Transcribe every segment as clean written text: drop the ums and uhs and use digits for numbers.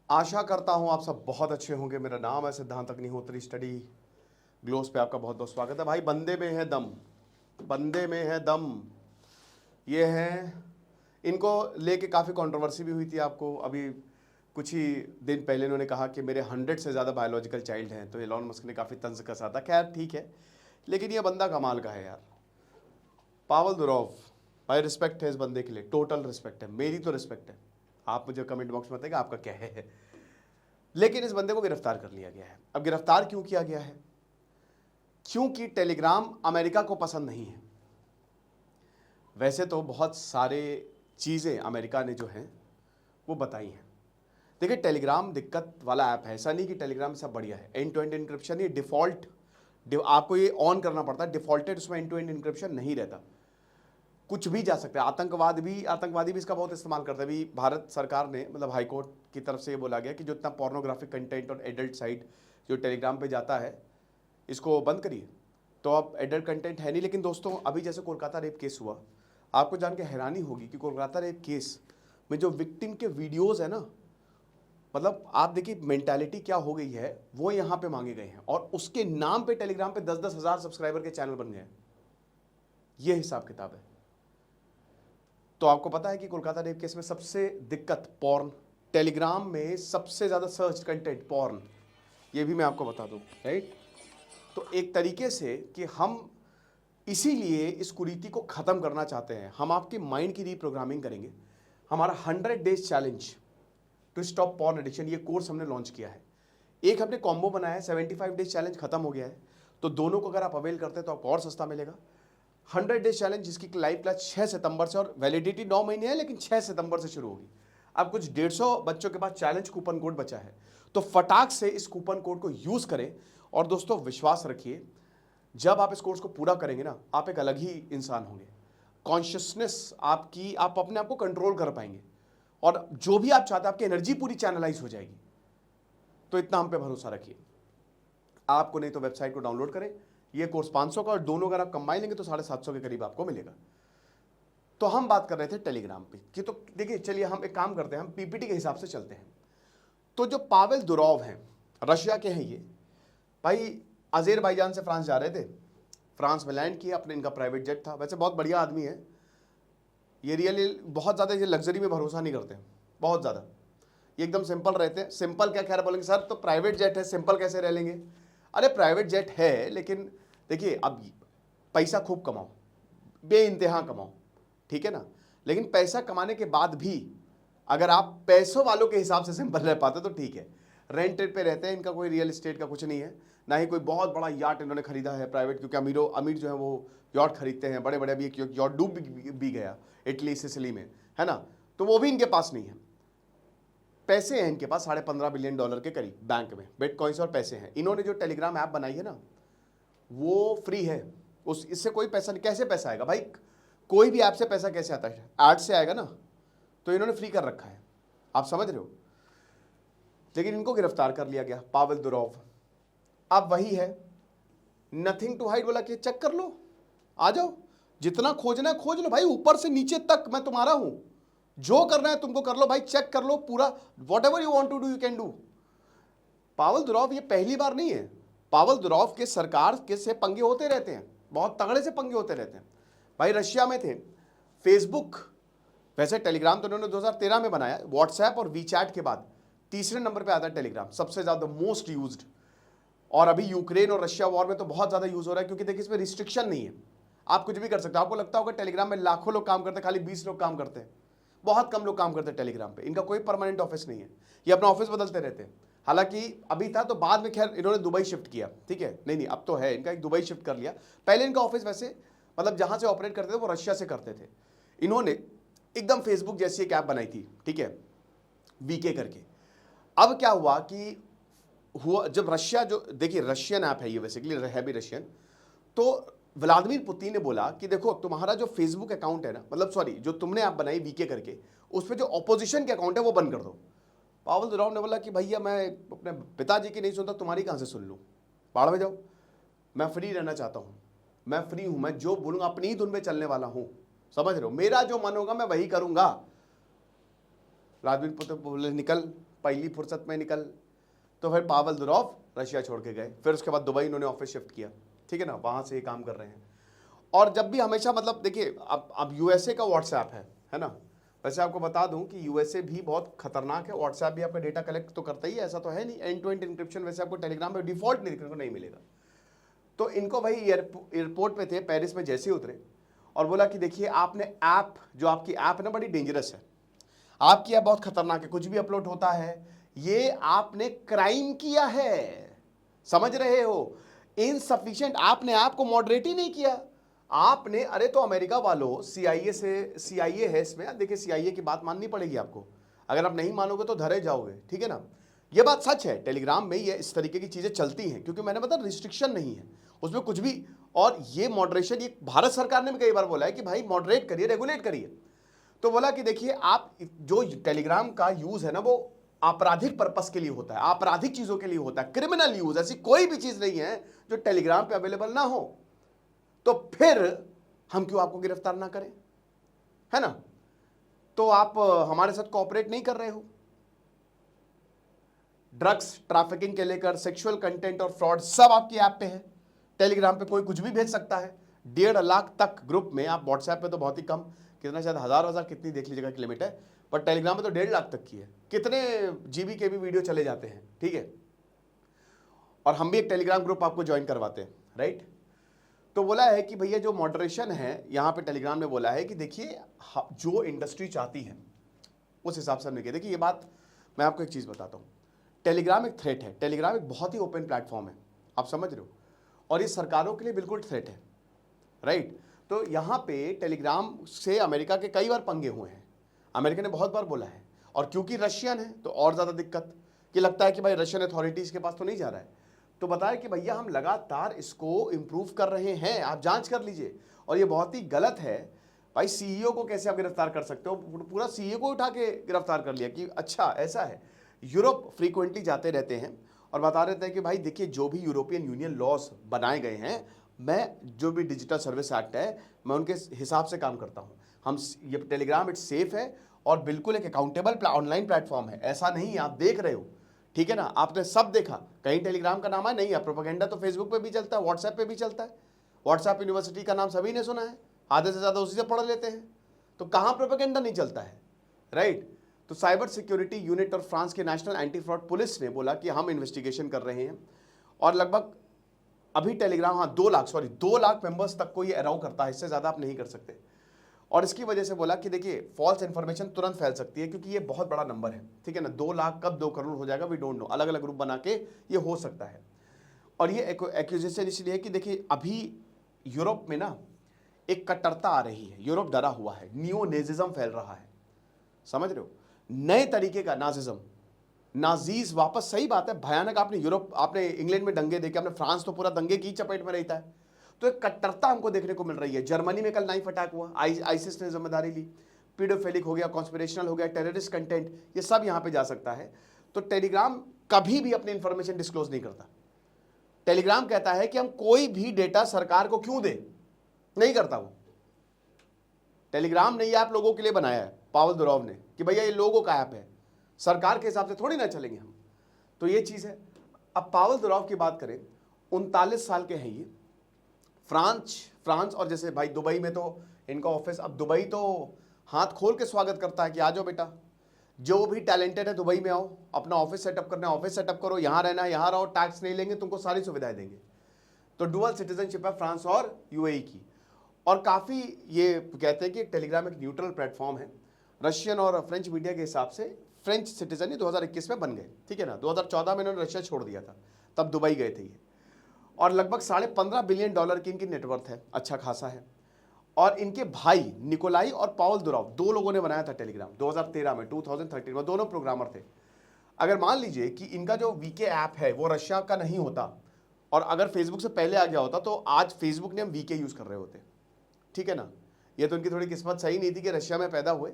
आशा करता हूँ आप सब बहुत अच्छे होंगे। मेरा नाम है सिद्धांत अग्निहोत्री। स्टडी ग्लोस पे आपका बहुत बहुत स्वागत है। भाई बंदे में है दम, बंदे में है दम। ये है, इनको लेके काफ़ी कंट्रोवर्सी भी हुई थी। आपको अभी कुछ ही दिन पहले इन्होंने कहा कि मेरे 100 से ज़्यादा बायोलॉजिकल चाइल्ड हैं, तो एलॉन मस्क ने काफ़ी तंज कसा था। खैर ठीक है, लेकिन ये बंदा कमाल का है यार, पावल दुरॉव। भाई रिस्पेक्ट है इस बंदे के लिए, टोटल रिस्पेक्ट है, मेरी तो रिस्पेक्ट है। आप मुझे कमेंट बॉक्स में बताइएगा आपका क्या है। लेकिन इस बंदे को गिरफ्तार कर लिया गया है। अब गिरफ्तार क्यों किया गया है? क्योंकि टेलीग्राम अमेरिका को पसंद नहीं है। वैसे तो बहुत सारे चीज़ें अमेरिका ने जो हैं वो बताई हैं। देखिए, टेलीग्राम दिक्कत वाला ऐप है, ऐसा नहीं कि टेलीग्राम सब बढ़िया है। एंड टू एंड इनक्रिप्शन ये डिफ़ॉल्ट, आपको ये ऑन करना पड़ता है। डिफ़ॉल्टेड उसमें एंड टू एंड इनक्रिप्शन नहीं रहता, कुछ भी जा सकता है। आतंकवादी भी इसका बहुत इस्तेमाल करते हैं। अभी भारत सरकार ने, मतलब हाई कोर्ट की तरफ से ये बोला गया कि जो इतना पोर्नोग्राफिक कंटेंट और एडल्ट साइट जो टेलीग्राम पे जाता है, इसको बंद करिए। तो अब एडल्ट कंटेंट है नहीं। लेकिन दोस्तों, अभी जैसे कोलकाता रेप केस हुआ, आपको जान के हैरानी होगी कि कोलकाता रेप केस में जो विक्टिम के वीडियोज़ है ना, मतलब आप देखिए मेंटालिटी क्या हो गई है, वो यहाँ पे मांगे गए हैं और उसके नाम पे टेलीग्राम पे 10-10 हज़ार सब्सक्राइबर के चैनल बन गए। ये हिसाब किताब है। तो आपको पता है कि कोलकाता रेप केस में सबसे दिक्कत पॉर्न, टेलीग्राम में सबसे ज़्यादा सर्च कंटेंट पॉर्न, ये भी मैं आपको बता दूं, राइट। तो एक तरीके से कि हम इसीलिए इस कुरीति को ख़त्म करना चाहते हैं। हम आपके माइंड की रीप्रोग्रामिंग करेंगे। हमारा 100 days challenge to stop porn addiction, ये कोर्स हमने लॉन्च किया है। एक हमने कॉम्बो बनाया है, 75 डेज चैलेंज खत्म हो गया है, तो दोनों को अगर आप अवेल करते हैं तो आपको और सस्ता मिलेगा। 100 डेज चैलेंज जिसकी लाइव क्लास 6 सितंबर से, और वैलिडिटी 9 महीने है, लेकिन 6 सितंबर से शुरू होगी। अब कुछ 150 बच्चों के पास चैलेंज कूपन कोड बचा है, तो फटाक से इस कूपन कोड को यूज़ करें। और दोस्तों विश्वास रखिए, जब आप इस कोर्स को पूरा करेंगे ना, आप एक अलग ही इंसान होंगे। कॉन्शियसनेस आपकी, आप अपने आप को कंट्रोल कर पाएंगे और जो भी आप चाहते हैं, आपकी एनर्जी पूरी चैनलाइज हो जाएगी। तो इतना हम पे भरोसा रखिए। आपको नहीं तो वेबसाइट को डाउनलोड करें। ये कोर्स 500 का, और दोनों अगर आप कंबाइन लेंगे तो 750 के करीब आपको मिलेगा। तो हम बात कर रहे थे टेलीग्राम पे कि, तो देखिए चलिए हम एक काम करते हैं, हम पीपीटी के हिसाब से चलते हैं। तो जो पावेल दुरॉव हैं, रशिया के हैं ये भाई, अजरबैजान से फ्रांस जा रहे थे, फ्रांस में लैंड किया, अपने इनका प्राइवेट जेट था। वैसे बहुत बढ़िया आदमी है ये, रियली बहुत ज़्यादा ये लग्जरी में भरोसा नहीं करते, बहुत ज़्यादा ये एकदम सिंपल रहते हैं। सिंपल क्या, खैर बोलेंगे सर तो प्राइवेट जेट है, सिंपल कैसे रह लेंगे? अरे प्राइवेट जेट है, लेकिन देखिए अब पैसा खूब कमाओ, बेइंतहा कमाओ, ठीक है ना। लेकिन पैसा कमाने के बाद भी अगर आप पैसों वालों के हिसाब से सिंपल रह पाते तो ठीक है। रेंटेड पे रहते हैं, इनका कोई रियल एस्टेट का कुछ नहीं है, ना ही कोई बहुत बड़ा यार्ड इन्होंने खरीदा है प्राइवेट, क्योंकि अमीर जो है वो यॉट खरीदते हैं बड़े बड़े। अभी एक यॉट डूब भी गया इटली सिसिली में, है ना, तो वो भी इनके पास नहीं है। पैसे हैं इनके पास $15.5 बिलियन के करीब बैंक में, बिटकॉइंस और पैसे हैं। इन्होंने जो टेलीग्राम ऐप बनाई है ना, वो फ्री है, इससे कोई पैसा नहीं। कैसे पैसा आएगा भाई? कोई भी ऐप से पैसा कैसे आता है? ऐड से आएगा ना। तो इन्होंने फ्री कर रखा है, आप समझ रहे हो। लेकिन इनको गिरफ्तार कर लिया गया, पावेल दुरॉव। अब वही है, नथिंग टू हाइड, बोला कि चेक कर लो, आ जाओ, जितना खोजना है खोज लो भाई, ऊपर से नीचे तक मैं तुम्हारा हूं, जो करना है तुमको कर लो भाई, चेक कर लो पूरा, whatever you want to do you can do. Pavel Durov ये पहली बार नहीं है, पावेल दुरॉव के सरकार के से पंगे होते रहते हैं, बहुत तगड़े से पंगे होते रहते हैं भाई। रशिया में थे, फेसबुक, वैसे टेलीग्राम तो उन्होंने 2013 में बनाया, व्हाट्सएप और वीचैट के बाद तीसरे नंबर पे आता है टेलीग्राम, सबसे ज़्यादा मोस्ट यूज्ड। और अभी यूक्रेन और रशिया वॉर में तो बहुत ज़्यादा यूज़ हो रहा है, क्योंकि देखिए इसमें रिस्ट्रिक्शन नहीं है, आप कुछ भी कर सकते हो। आपको लगता होगा टेलीग्राम में लाखों लोग काम करते हैं, खाली 20 लोग काम करते हैं, बहुत कम लोग काम करते हैं टेलीग्राम पे। इनका कोई परमानेंट ऑफिस नहीं है, ये अपना ऑफिस बदलते रहते हैं। हालांकि अभी था तो बाद में खैर इन्होंने दुबई शिफ्ट किया, ठीक है, नहीं अब तो है इनका, एक दुबई शिफ्ट कर लिया। पहले इनका ऑफिस वैसे मतलब जहां से ऑपरेट करते थे वो रशिया से करते थे। इन्होंने एकदम फेसबुक जैसी एक ऐप बनाई थी, ठीक है, वीके करके। अब क्या हुआ कि जब रशिया, जो देखिए रशियन ऐप है ये, बेसिकली है भी रशियन, तो व्लादिमीर पुतिन ने बोला कि देखो तुम्हारा जो फेसबुक अकाउंट है ना, मतलब सॉरी जो तुमने ऐप बनाई वीके करके, उस पर जो ऑपोजिशन के अकाउंट है वो बंद कर दो। पावेल दुरॉव ने बोला कि भैया मैं अपने पिताजी की नहीं सुनता, तुम्हारी कहाँ से सुन लूँ, बाढ़ में जाओ, मैं फ्री रहना चाहता हूँ, मैं फ्री हूँ, मैं जो बोलूँगा अपनी ही धुन में चलने वाला हूँ, समझ रहे हो, मेरा जो मन होगा मैं वही करूँगा। व्लादिमीर पुतिन बोले निकल, पहली फुर्सत में निकल, तो फिर पावेल दुरोव रशिया छोड़ के गए, फिर उसके बाद दुबई इन्होंने ऑफिस शिफ्ट किया, ठीक है ना, वहाँ से ये काम कर रहे हैं। और जब भी हमेशा मतलब देखिए अब यूएसए का व्हाट्सएप है ना, वैसे आपको बता दूं कि यूएसए भी बहुत खतरनाक है, व्हाट्सएप भी आपका डेटा कलेक्ट तो करता ही है, ऐसा तो है नहीं, एंड टू एंड इंक्रिप्शन वैसे आपको टेलीग्राम पे डिफॉल्ट देखने को नहीं मिलेगा। तो इनको भाई एयरपोर्ट पे थे पेरिस में, जैसे ही उतरे और बोला कि देखिए आपने ऐप, जो आपकी ऐप है ना बड़ी डेंजरस है, आपकी ऐप बहुत खतरनाक है, कुछ भी अपलोड होता है, ये आपने क्राइम किया है, समझ रहे हो, इनसफिशिएंट, आपने ऐप को मॉडरेट ही नहीं किया आपने। अरे तो अमेरिका वालों, सीआईए है इसमें, देखिए सीआईए की बात माननी पड़ेगी आपको, अगर आप नहीं मानोगे तो धरे जाओगे, ठीक है ना, ये बात सच है, टेलीग्राम में ये इस तरीके की चीजें चलती हैं, क्योंकि मैंने बताया रिस्ट्रिक्शन नहीं है उसमें कुछ भी, और ये मॉडरेशन, ये भारत सरकार ने भी कई बार बोला है कि भाई मॉडरेट करिए, रेगुलेट करिए। तो बोला कि देखिए आप जो टेलीग्राम का यूज है ना वो आपराधिक पर्पस के लिए होता है, आपराधिक चीजों के लिए होता है, क्रिमिनल यूज, ऐसी कोई भी चीज नहीं है जो टेलीग्राम पे अवेलेबल ना हो, तो फिर हम क्यों आपको गिरफ्तार ना करें, है ना। तो आप हमारे साथ कोऑपरेट नहीं कर रहे हो। ड्रग्स ट्रैफिकिंग के लेकर सेक्सुअल कंटेंट और फ्रॉड सब आपकी ऐप पे है, टेलीग्राम पे कोई कुछ भी भेज सकता है, 1.5 लाख तक ग्रुप में, आप व्हाट्सएप पे तो बहुत ही कम, कितना शायद हजार कितनी देख लीजिएगा की लिमिट है, पर टेलीग्राम में तो 1.5 लाख तक की है, कितने जीबी के भी वीडियो चले जाते हैं, ठीक है। और हम भी एक टेलीग्राम ग्रुप आपको ज्वाइन करवाते हैं, राइट। तो बोला है कि भैया जो मॉडरेशन है यहाँ पे टेलीग्राम ने बोला है कि देखिए जो इंडस्ट्री चाहती है उस हिसाब से हमने किया। देखिए ये बात मैं आपको एक चीज़ बताता हूँ, टेलीग्राम एक थ्रेट है, टेलीग्राम एक बहुत ही ओपन प्लेटफॉर्म है, आप समझ रहे हो, और ये सरकारों के लिए बिल्कुल थ्रेट है, राइट। तो यहाँ पे टेलीग्राम से अमेरिका के कई बार पंगे हुए हैं, अमेरिका ने बहुत बार बोला है, और क्योंकि रशियन है तो और ज़्यादा दिक्कत कि लगता है कि भाई रशियन अथॉरिटीज़ के पास तो नहीं जा रहा है, तो बताया कि भैया हम लगातार इसको इम्प्रूव कर रहे हैं, आप जांच कर लीजिए, और ये बहुत ही गलत है भाई, सीईओ को कैसे आप गिरफ्तार कर सकते हो, पूरा सीईओ को उठा के गिरफ्तार कर लिया कि अच्छा ऐसा है। यूरोप फ्रीक्वेंटली जाते रहते हैं और बता रहते हैं कि भाई देखिए जो भी यूरोपियन यूनियन लॉस बनाए गए हैं, मैं जो भी डिजिटल सर्विस एक्ट है मैं उनके हिसाब से काम करता हूँ, हम ये टेलीग्राम इट्स सेफ है और बिल्कुल एक अकाउंटेबल ऑनलाइन प्लेटफॉर्म है, ऐसा नहीं है, आप देख रहे हो, ठीक है ना, आपने सब देखा, कहीं टेलीग्राम का नाम है नहीं है, प्रोपेगेंडा तो फेसबुक पे भी चलता है, व्हाट्सएप पे भी चलता है, व्हाट्सएप यूनिवर्सिटी का नाम सभी ने सुना है, आधे से ज़्यादा उसी से पढ़ लेते हैं, तो कहाँ प्रोपेगेंडा नहीं चलता है, राइट। तो साइबर सिक्योरिटी यूनिट और फ्रांस के नेशनल एंटी फ्रॉड पुलिस ने बोला कि हम इन्वेस्टिगेशन कर रहे हैं, और लगभग अभी टेलीग्राम 2 लाख मेंबर्स तक को ये अलाउ करता है, इससे ज़्यादा आप नहीं कर सकते, और इसकी वजह से बोला कि देखिए फॉल्स इन्फॉर्मेशन तुरंत फैल सकती है, क्योंकि ये बहुत बड़ा नंबर है, ठीक है ना, 2 लाख कब 2 करोड़ हो जाएगा वी डोंट नो, अलग अलग ग्रुप बना के ये हो सकता है। और ये एक्यूजेशन इसलिए है कि देखिए अभी यूरोप में ना एक कट्टरता आ रही है, यूरोप डरा हुआ है, नियोनेजिज्म फैल रहा है, समझ रहे हो, नए तरीके का नाजिज्म, नाजीज वापस, सही बात है, भयानक। आपने यूरोप, आपने इंग्लैंड में दंगे देखे, आपने फ्रांस तो पूरा दंगे की चपेट में रहता है, तो एक कट्टरता हमको देखने को मिल रही है। जर्मनी में कल नाइफ अटैक हुआ, आईसिस ने जिम्मेदारी ली, पीडोफिलिक हो गया, कॉन्स्पिरेशनल हो गया, टेररिस्ट कंटेंट, ये सब यहाँ पे जा सकता है। तो टेलीग्राम कभी भी अपनी इंफॉर्मेशन डिस्क्लोज नहीं करता, टेलीग्राम कहता है कि हम कोई भी डेटा सरकार को क्यों दे, नहीं करता वो। टेलीग्राम ने ये ऐप लोगों के लिए बनाया है, पावेल दुरोव ने, कि भैया ये लोगों का ऐप है, सरकार के हिसाब से थोड़ी ना चलेंगे हम, तो ये चीज़ है। अब पावेल दुरोव की बात करें, 39 साल के हैं ये, फ्रांस और जैसे भाई दुबई में तो इनका ऑफिस, अब दुबई तो हाथ खोल के स्वागत करता है कि आ जाओ बेटा, जो भी टैलेंटेड है दुबई में आओ, अपना ऑफिस सेटअप करना है ऑफिस सेटअप करो, यहाँ रहना है यहाँ रहो, टैक्स नहीं लेंगे, तुमको सारी सुविधाएं देंगे। तो डुअल सिटीजनशिप है फ्रांस और यूएई की, और काफ़ी ये कहते हैं कि टेलीग्राम एक न्यूट्रल प्लेटफॉर्म है। रशियन और फ्रेंच मीडिया के हिसाब से फ्रेंच सिटीजन ही 2021 में बन गए, ठीक है ना, 2014 में इन्होंने रशिया छोड़ दिया था, तब दुबई गए थे ये, और लगभग $15.5 बिलियन की इनकी नेटवर्थ है, अच्छा खासा है। और इनके भाई निकोलाई और पावेल दुरोव, 2 लोगों ने बनाया था टेलीग्राम 2013 में, 2013 में, दोनों प्रोग्रामर थे। अगर मान लीजिए कि इनका जो वीके ऐप है वो रशिया का नहीं होता, और अगर फेसबुक से पहले आ गया होता, तो आज फेसबुक ने हम वीके यूज़ कर रहे होते, ठीक है ना। ये तो उनकी थोड़ी किस्मत सही नहीं थी कि रशिया में पैदा हुए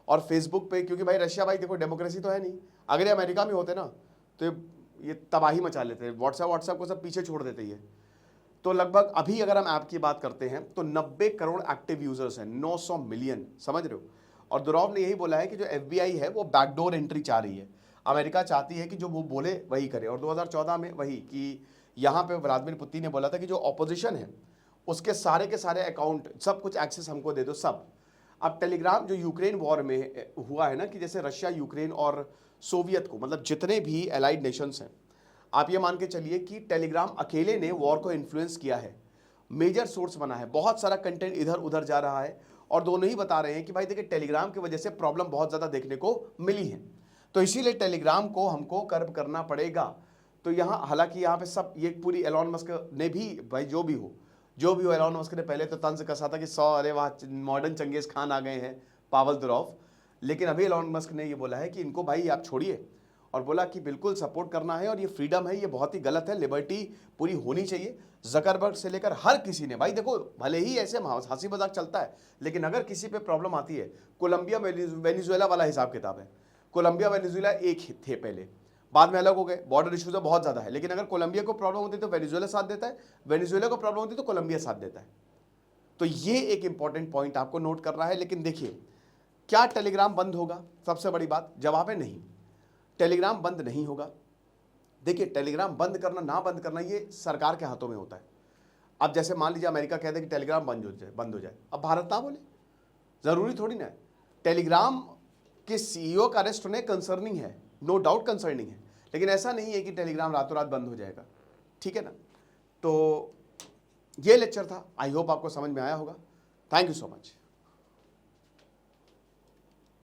और फेसबुक पे, क्योंकि भाई रशिया, भाई देखो डेमोक्रेसी तो है नहीं, अगर ये अमेरिका में होते ना तो ये तबाही मचा लेते, व्हाट्सएप को सब पीछे छोड़ देते ये। तो लगभग अभी अगर हम ऐप की बात करते हैं तो 90 करोड़ एक्टिव यूजर्स हैं, 900 मिलियन, समझ रहे हो। और दुरोव ने यही बोला है कि जो FBI है वो बैकडोर एंट्री चाह रही है। अमेरिका चाहती है कि जो वो बोले वही करे, और 2014 में वही कि यहाँ पे व्लादिमीर पुतिन ने बोला था कि जो ऑपोजिशन है उसके सारे के सारे अकाउंट सब कुछ एक्सेस हमको दे दो सब। अब टेलीग्राम जो यूक्रेन वॉर में हुआ है ना, कि जैसे रशिया, यूक्रेन और सोवियत को, मतलब जितने भी एलाइड नेशंस हैं, आप ये मान के चलिए कि टेलीग्राम अकेले ने वॉर को इन्फ्लुएंस किया है, मेजर सोर्स बना है, बहुत सारा कंटेंट इधर उधर जा रहा है, और दोनों ही बता रहे हैं कि भाई देखिए टेलीग्राम की वजह से प्रॉब्लम बहुत ज़्यादा देखने को मिली है, तो इसीलिए टेलीग्राम को हमको कर्ब करना पड़ेगा। तो यहाँ हालांकि यहाँ पे सब ये पूरी एलॉन मस्क ने भी, भाई जो भी हो एलॉन मस्क ने पहले तो तंज कसा था कि 100 अरे वाह मॉडर्न चंगेज खान आ गए हैं पावल दुरॉव, लेकिन अभी एलॉन मस्क ने ये बोला है कि इनको भाई आप छोड़िए, और बोला कि बिल्कुल सपोर्ट करना है, और ये फ्रीडम है, ये बहुत ही गलत है, लिबर्टी पूरी होनी चाहिए। जकरबर्ग से लेकर हर किसी ने, भाई देखो भले ही ऐसे हंसी मजाक चलता है, लेकिन अगर किसी पे प्रॉब्लम आती है, कोलंबिया वेनेजुएला वाला हिसाब किताब है, कोलंबिया वेनेजुएला एक ही थे पहले, बाद में अलग हो गए, बॉर्डर इशू तो बहुत ज़्यादा है, लेकिन अगर कोलंबिया को प्रॉब्लम होती है तो वेनेजुएला साथ देता है, वेनेजुएला को प्रॉब्लम होती है तो कोलंबिया साथ देता है। तो ये एक इंपॉर्टेंट पॉइंट आपको नोट करना है। लेकिन देखिए, क्या टेलीग्राम बंद होगा? सबसे बड़ी बात जवाब है नहीं, टेलीग्राम बंद नहीं होगा। देखिए, टेलीग्राम बंद करना ना बंद करना ये सरकार के हाथों में होता है। अब जैसे मान लीजिए अमेरिका कह दे कि टेलीग्राम बंद हो जाए, अब भारत ना बोले, ज़रूरी थोड़ी ना है। टेलीग्राम के सीईओ का अरेस्ट होने कंसर्निंग है, नो डाउट कंसर्निंग है, लेकिन ऐसा नहीं है कि टेलीग्राम रातों रात बंद हो जाएगा, ठीक है ना। तो ये लेक्चर था, आई होप आपको समझ में आया होगा। Thank you so much.